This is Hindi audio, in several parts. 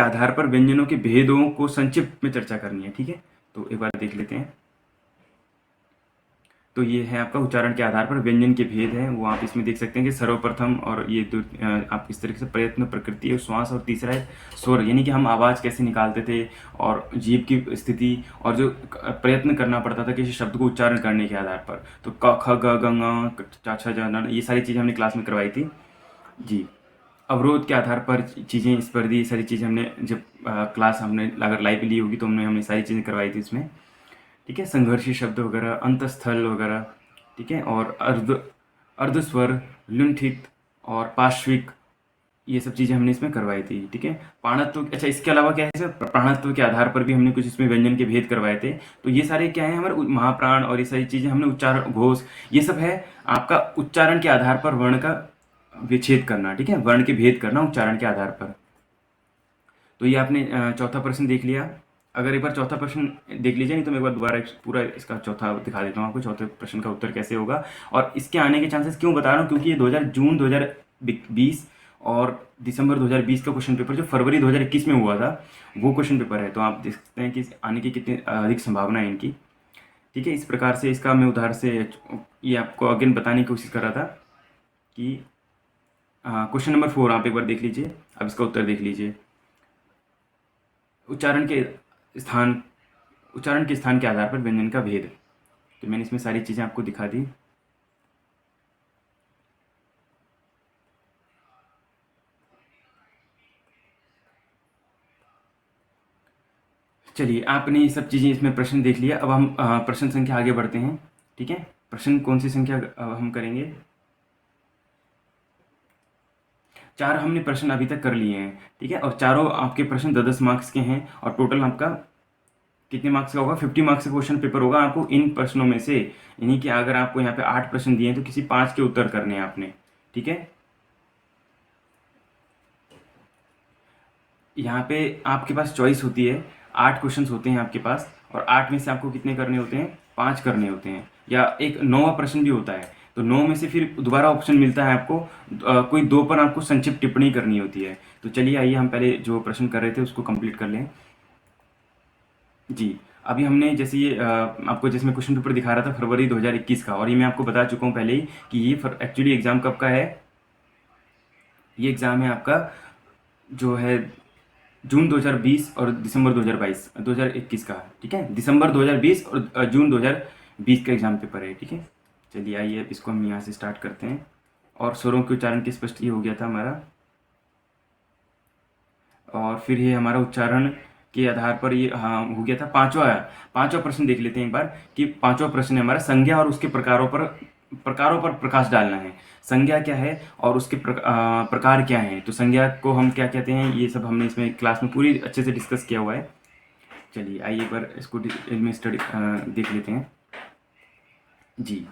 आधार पर व्यंजनों के भेदों को संक्षिप्त में चर्चा करनी है। ठीक है, तो एक बार देख लेते हैं। तो ये है आपका उच्चारण के आधार पर व्यंजन के भेद हैं, वो आप इसमें देख सकते हैं कि सर्वप्रथम और ये आप इस तरीके से प्रयत्न, प्रकृति और श्वास, और तीसरा है स्वर, यानी कि हम आवाज़ कैसे निकालते थे और जीभ की स्थिति और जो प्रयत्न करना पड़ता था किसी शब्द को उच्चारण करने के आधार पर। तो क ख ग ग ङ च छ ज न, ये सारी चीज़ें हमने क्लास में करवाई थी जी। अवरोध के आधार पर चीज़ें, इस पर दी सारी चीज़ें हमने जब क्लास हमने अगर लाइव ली होगी तो हमने सारी चीज़ें करवाई थी इसमें। ठीक है, संघर्षी शब्द वगैरह, अंतस्थल वगैरह। ठीक है, और अर्धस्वर, लुंठित और पार्श्विक, ये सब चीज़ें हमने इसमें करवाई थी। ठीक है, पाणत्व, अच्छा इसके अलावा क्या है इसमें प्राणत्व के आधार पर भी हमने कुछ इसमें व्यंजन के भेद करवाए थे। तो ये सारे क्या है हमारे महाप्राण और ये सारी चीज़ें हमने उच्चारण, घोष, ये सब है आपका उच्चारण के आधार पर वर्ण का विच्छेद करना। ठीक है, वर्ण के भेद करना उच्चारण के आधार पर। तो ये आपने चौथा प्रश्न देख लिया। अगर एक बार चौथा प्रश्न देख लीजिए, नहीं तो मैं एक बार दोबारा पूरा इसका चौथा दिखा देता हूँ आपको, चौथे प्रश्न का उत्तर कैसे होगा। और इसके आने के चांसेस क्यों बता रहा हूँ, क्योंकि ये जून 2020 और दिसंबर 2020 का क्वेश्चन पेपर जो फरवरी 2021 में हुआ था वो क्वेश्चन पेपर है। तो आप देख सकते हैं कि आने की कितनी अधिक संभावना है इनकी। ठीक है, इस प्रकार से इसका मैं उदाहरण से ये आपको अगेन बताने की कोशिश कर रहा था कि क्वेश्चन नंबर 4 आप एक बार देख लीजिए। अब इसका उत्तर देख लीजिए। उच्चारण के स्थान के आधार पर व्यंजन का भेद। तो मैंने इसमें सारी चीज़ें आपको दिखा दी। चलिए, आपने ये सब चीज़ें इसमें प्रश्न देख लिया। अब हम प्रश्न संख्या आगे बढ़ते हैं। ठीक है, प्रश्न कौन सी संख्या हम करेंगे? 4 हमने प्रश्न अभी तक कर लिए हैं। ठीक है, और चारों आपके प्रश्न 10-10 मार्क्स के हैं और टोटल आपका कितने मार्क्स का होगा? 50 मार्क्स का क्वेश्चन पेपर होगा आपको इन प्रश्नों में से। यानी कि अगर आपको यहाँ पे 8 प्रश्न दिए हैं तो किसी 5 के उत्तर करने हैं आपने। ठीक है, यहाँ पे आपके पास चॉइस होती है, 8 क्वेश्चन होते हैं आपके पास, और 8 में से आपको कितने करने होते हैं? 5 करने होते हैं, या एक 9वां प्रश्न भी होता है। तो 9 में से फिर दोबारा ऑप्शन मिलता है आपको, कोई 2 पर आपको संक्षिप्त टिप्पणी करनी होती है। तो चलिए आइए हम पहले जो प्रश्न कर रहे थे उसको कंप्लीट कर लें। जी, अभी हमने जैसे ये आपको जिसमें क्वेश्चन पेपर दिखा रहा था फरवरी 2021 का, और ये मैं आपको बता चुका हूँ पहले ही कि ये एक्चुअली एग्ज़ाम कब का है। ये एग्ज़ाम है आपका जो है जून 2020 और दिसंबर 2021 का। ठीक है, दिसंबर 2020 और जून 2020 का एग्ज़ाम पेपर है। ठीक है, चलिए आइए इसको हम यहाँ से स्टार्ट करते हैं। और स्वरों के उच्चारण के स्पष्ट ये हो गया था हमारा। और फिर ये हमारा उच्चारण के आधार पर ये हाँ हो गया था। पांचवा प्रश्न देख लेते हैं एक बार कि पांचवा प्रश्न है हमारा संज्ञा और उसके प्रकारों पर प्रकाश डालना है। संज्ञा क्या है और उसके प्रकार क्या हैं। तो संज्ञा को हम क्या कहते हैं, ये सब हमने इसमें क्लास में पूरी अच्छे से डिस्कस किया हुआ है। चलिए आइए एक बार इसको में स्टडी देख लेते हैं जी।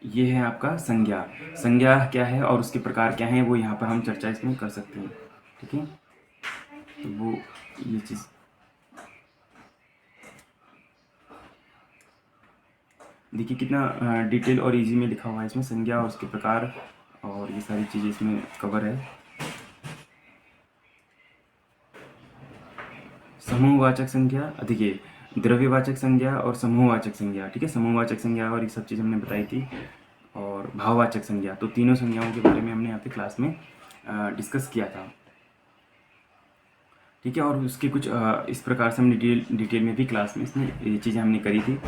ये है आपका संज्ञा। संज्ञा क्या है और उसके प्रकार क्या हैं वो यहाँ पर हम चर्चा इसमें कर सकते हैं। ठीक है, तो वो ये चीज़ देखिए कितना डिटेल और इजी में लिखा हुआ है इसमें, संज्ञा और उसके प्रकार और ये सारी चीज़ें इसमें कवर है। समूहवाचक संज्ञा, देखिए द्रव्यवाचक संज्ञा और समूहवाचक संज्ञा। ठीक है, समूहवाचक संज्ञा और ये सब चीज़ हमने बताई थी, और भाववाचक संज्ञा। तो तीनों संज्ञाओं के बारे में हमने यहाँ पे क्लास में डिस्कस किया था। ठीक है, और उसके कुछ इस प्रकार से हमने डिटेल में भी क्लास में इसमें ये चीज़ें हमने करी थी।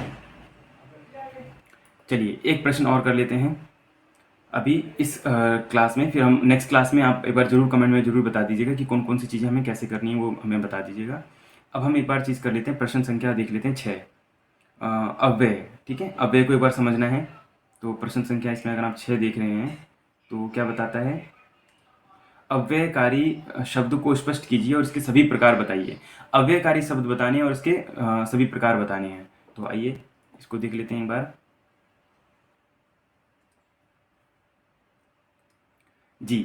चलिए एक प्रश्न और कर लेते हैं अभी इस क्लास में, फिर हम नेक्स्ट क्लास में आप एक बार ज़रूर कमेंट में ज़रूर बता दीजिएगा कि कौन कौन सी चीज़ें हमें कैसे करनी है, वो हमें बता दीजिएगा। अब हम एक बार चीज़ कर लेते हैं, प्रश्न संख्या देख लेते हैं 6, अव्यय। ठीक है, अव्यय को एक बार समझना है। तो प्रश्न संख्या इसमें अगर आप 6 देख रहे हैं तो क्या बताता है, अव्ययकारी शब्द को स्पष्ट कीजिए और इसके सभी प्रकार बताइए। अव्ययकारी शब्द बताने हैं और इसके सभी प्रकार बताने हैं। तो आइए इसको देख लेते हैं एक बार जी।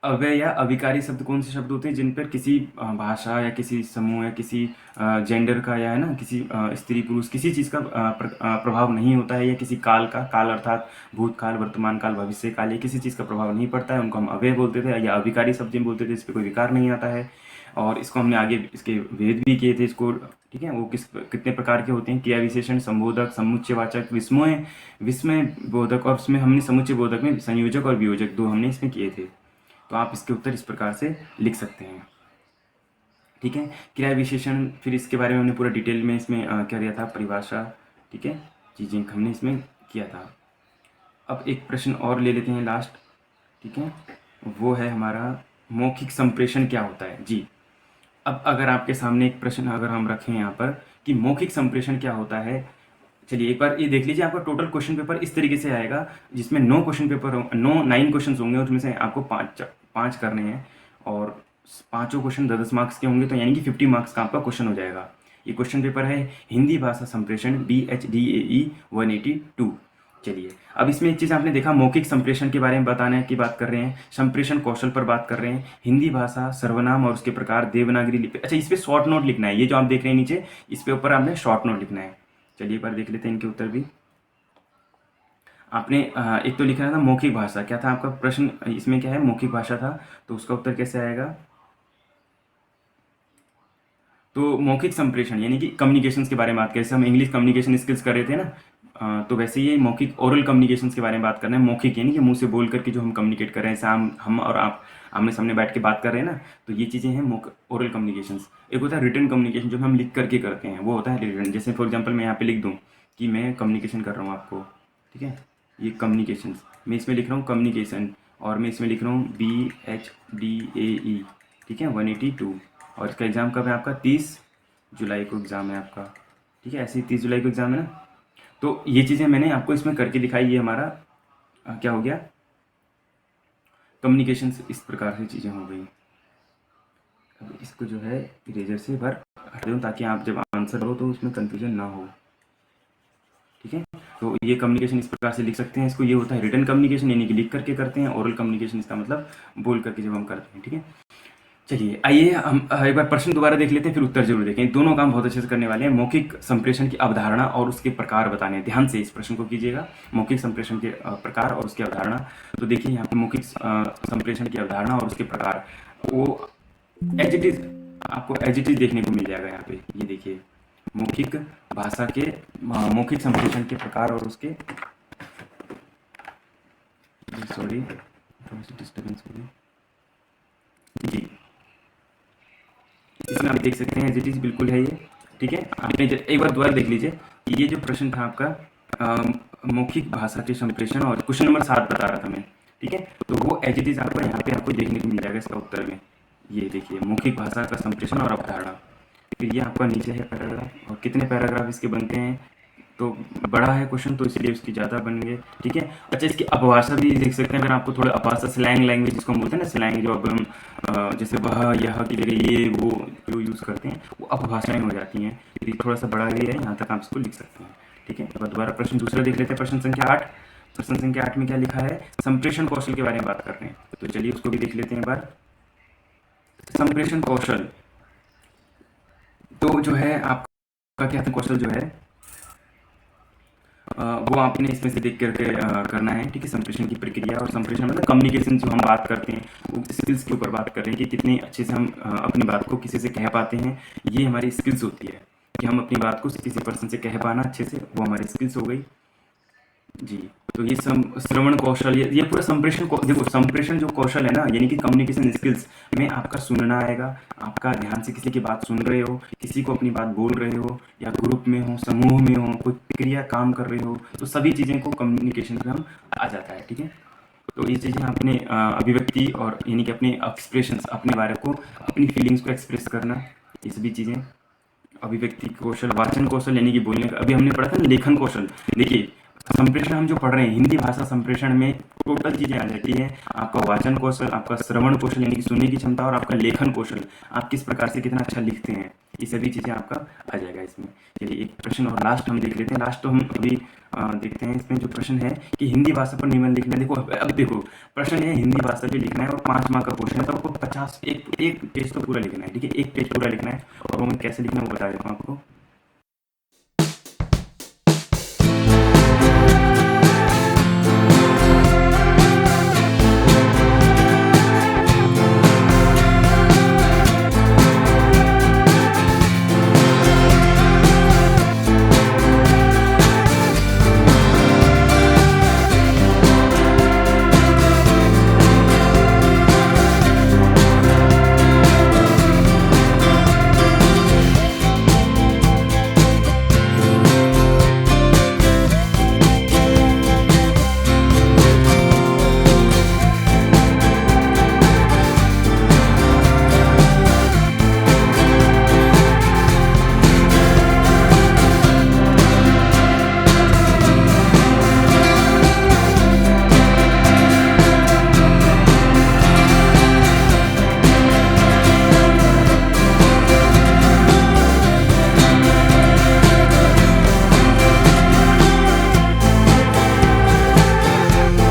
अव्यय या अविकारी शब्द कौन से शब्द होते हैं जिन पर किसी भाषा या किसी समूह या किसी जेंडर का या है ना किसी स्त्री पुरुष किसी चीज़ का प्रभाव नहीं होता है, या किसी काल का, काल अर्थात भूतकाल, वर्तमान काल, भविष्य काल, या किसी चीज़ का प्रभाव नहीं पड़ता है, उनको हम अव्यय बोलते थे या अविकारी शब्द जिन बोलते थे, इस पर कोई विकार नहीं आता है। और इसको हमने आगे इसके भेद भी किए थे इसको, ठीक है। वो कितने प्रकार के होते हैं, क्रिया विशेषण, संबोधक, समुच्चयवाचक, विस्मय बोधक, और उसमें हमने समुच्चय बोधक में संयोजक और वियोजक दो हमने इसमें किए थे। तो आप इसके उत्तर इस प्रकार से लिख सकते हैं, ठीक है। क्रिया विशेषण, फिर इसके बारे में हमने पूरा डिटेल में इसमें क्या दिया था, परिभाषा, ठीक है, चीज़ें हमने इसमें किया था। अब एक प्रश्न और ले लेते हैं लास्ट, ठीक है, वो है हमारा मौखिक संप्रेषण क्या होता है जी। अब अगर आपके सामने एक प्रश्न अगर हम रखें यहाँ पर कि मौखिक संप्रेषण क्या होता है, चलिए एक बार ये देख लीजिए। आपका टोटल क्वेश्चन पेपर इस तरीके से आएगा जिसमें 9 क्वेश्चन होंगे, उसमें से आपको 5 करने हैं, और 5 क्वेश्चन 10 मार्क्स के होंगे, तो यानी कि 50 मार्क्स का आपका क्वेश्चन हो जाएगा। ये क्वेश्चन पेपर है हिंदी भाषा संप्रेषण BHDAE 182। चलिए अब इसमें एक चीज़ आपने देखा, मौखिक संप्रेषण के बारे में बताने की बात कर रहे हैं, संप्रेषण कौशल पर बात कर रहे हैं, हिंदी भाषा, सर्वनाम और उसके प्रकार, देवनागरी लिपि। अच्छा, इस पर शॉर्ट नोट लिखना है, ये जो आप देख रहे हैं नीचे, इस पे ऊपर आपने शॉर्ट नोट लिखना है। चलिए एक बार देख लेते हैं इनके उत्तर भी। आपने एक तो लिखा था मौखिक भाषा, क्या था आपका प्रश्न इसमें, क्या है, मौखिक भाषा था, तो उसका उत्तर कैसे आएगा। तो मौखिक संप्रेषण यानी कि कम्युनिकेशंस के बारे में बात करें, जैसे हम इंग्लिश कम्युनिकेशन स्किल्स कर रहे थे ना, तो वैसे ये मौखिक ओरल कम्युनिकेशंस के बारे में बात करना है। मौखिक यानी कि मुंह से बोल करके जो हम कम्युनिकेट कर रहे हैं, जैसे हम और आप आमने सामने बैठ के बात कर रहे हैं ना, तो ये चीज़ें हैं ओरल कम्युनिकेशंस। एक होता है रिटन कम्युनिकेशन, जो हम लिख करके करते हैं, वो होता है रिटन। जैसे फॉर एग्जाम्पल मैं यहाँ पे लिख दूँ कि मैं कम्युनिकेशन कर रहा हूँ आपको, ठीक है, ये कम्युनिकेशंस, मैं इसमें लिख रहा हूँ कम्युनिकेशन, और मैं इसमें लिख रहा हूँ BHDAE, ठीक है, 182। और इसका एग्ज़ाम कब है आपका, 30 जुलाई को एग्ज़ाम है आपका, ठीक है, ऐसे ही 30 जुलाई को एग्ज़ाम है ना। तो ये चीज़ें मैंने आपको इसमें करके दिखाई, ये हमारा क्या हो गया, कम्युनिकेशन, इस प्रकार से चीज़ें हो गई। अब इसको जो है इरेजर से बाहर हटा दूँ ताकि आप जब आंसर करो तो उसमें कन्फ्यूजन ना हो, ठीक है। तो ये कम्युनिकेशन इस प्रकार से लिख सकते हैं इसको। ये होता है रिटन कम्युनिकेशन यानी कि लिख करके करते हैं, ओरल कम्युनिकेशन इसका मतलब बोल करके जब हम करते हैं, ठीक है। चलिए आइए हम एक बार प्रश्न दोबारा देख लेते हैं, फिर उत्तर जरूर देखें। दोनों काम बहुत अच्छे से करने वाले हैं। मौखिक संप्रेषण की अवधारणा और उसके प्रकार बताने हैं, ध्यान से इस प्रश्न को कीजिएगा। मौखिक संप्रेषण के प्रकार और उसकी अवधारणा। तो देखिए यहाँ पे मौखिक संप्रेषण की अवधारणा और उसके प्रकार, वो एज इट इज आपको एज इट इज देखने को मिल जाएगा यहाँ पे। ये देखिए मौखिक भाषा के मौखिक संप्रेषण के प्रकार और उसके, सॉरी थोड़ी सी डिस्टर्बेंस हो गई जी। इसमें आप देख सकते हैं एज इट इज बिल्कुल है ये, ठीक है। आपने एक बार दोबारा देख लीजिए, ये जो प्रश्न था आपका मौखिक भाषा के संप्रेषण, और क्वेश्चन नंबर 7 बता रहा था मैं, ठीक है। तो वो एज इट इज आपको यहाँ पे आपको देखने को मिल जाएगा इसका उत्तर में। ये देखिए मौखिक भाषा का संप्रेषण और अवधारणा। फिर ये आपका नीचे है पैराग्राफ, और कितने पैराग्राफ इसके बनते हैं, तो बड़ा है क्वेश्चन तो इसलिए उसकी ज़्यादा बन गए, ठीक है। अच्छा, इसकी अपभाषा भी देख सकते हैं। अगर आपको थोड़ा अपभाषा, स्लैंग लैंग्वेज जिसको हम बोलते हैं ना, स्लैंग जो अब हम जैसे वह यह की जगह ये वो जो यूज़ करते हैं, वो अपभाषाएं हो जाती हैं। यदि थोड़ा सा बड़ा भी है, यहाँ तक आप इसको लिख सकते हैं, ठीक है। अब दोबारा प्रश्न दूसरा देख लेते हैं, प्रश्न संख्या 8। प्रश्न संख्या 8 में क्या लिखा है, संप्रेषण कौशल के बारे में बात कर रहे हैं, तो चलिए उसको भी देख लेते हैं एक बार। संप्रेषण कौशल तो जो है आपका क्या कौशल जो है वो आपने इसमें से देख करके करना है, ठीक है। संप्रेषण की प्रक्रिया, और संप्रेषण मतलब कम्युनिकेशन जो हम बात करते हैं, वो स्किल्स के ऊपर बात कर रहे हैं कि कितने अच्छे से हम अपनी बात को किसी से कह पाते हैं। ये हमारी स्किल्स होती है कि हम अपनी बात को किसी पर्सन से कह पाना अच्छे से, वो हमारी स्किल्स हो गई जी। तो ये श्रवण कौशल, ये पूरा संप्रेषण देखो, संप्रेषण जो कौशल है ना, यानी कि कम्युनिकेशन स्किल्स में आपका सुनना आएगा, आपका ध्यान से किसी की बात सुन रहे हो, किसी को अपनी बात बोल रहे हो, या ग्रुप में हो, समूह में हो, कोई क्रिया काम कर रहे हो, तो सभी चीज़ें को कम्युनिकेशन में हम आ जाता है, ठीक है। तो ये चीज़ें अपने अभिव्यक्ति और यानी कि अपने एक्सप्रेशंस, अपने बारे को, अपनी फीलिंग्स को एक्सप्रेस करना, ये सभी चीज़ें। अभिव्यक्ति कौशल, वाचन कौशल यानी कि बोलने का, अभी हमने पढ़ा था लेखन कौशल। देखिए संप्रेषण हम जो पढ़ रहे हैं, हिंदी भाषा संप्रेषण में टोटल चीज़ें आ जाती है। आपका वाचन कौशल, आपका श्रवण कौशल यानी कि सुनने की क्षमता, और आपका लेखन कौशल, आप किस प्रकार से कितना अच्छा लिखते हैं, ये सभी चीज़ें आपका आ जाएगा इसमें। चलिए एक प्रश्न और लास्ट हम देख लेते हैं। लास्ट तो हम अभी देखते हैं इसमें जो प्रश्न है कि हिंदी भाषा पर निबंध लिखना है। देखो अब देखो प्रश्न है हिंदी भाषा पे लिखना है और 5 मार्क का क्वेश्चन है, तो आपको 50 एक पेज तो पूरा लिखना है। ठीक है, एक पेज पूरा लिखना है और वो मैं कैसे लिखना है वो बता देता हूँ आपको।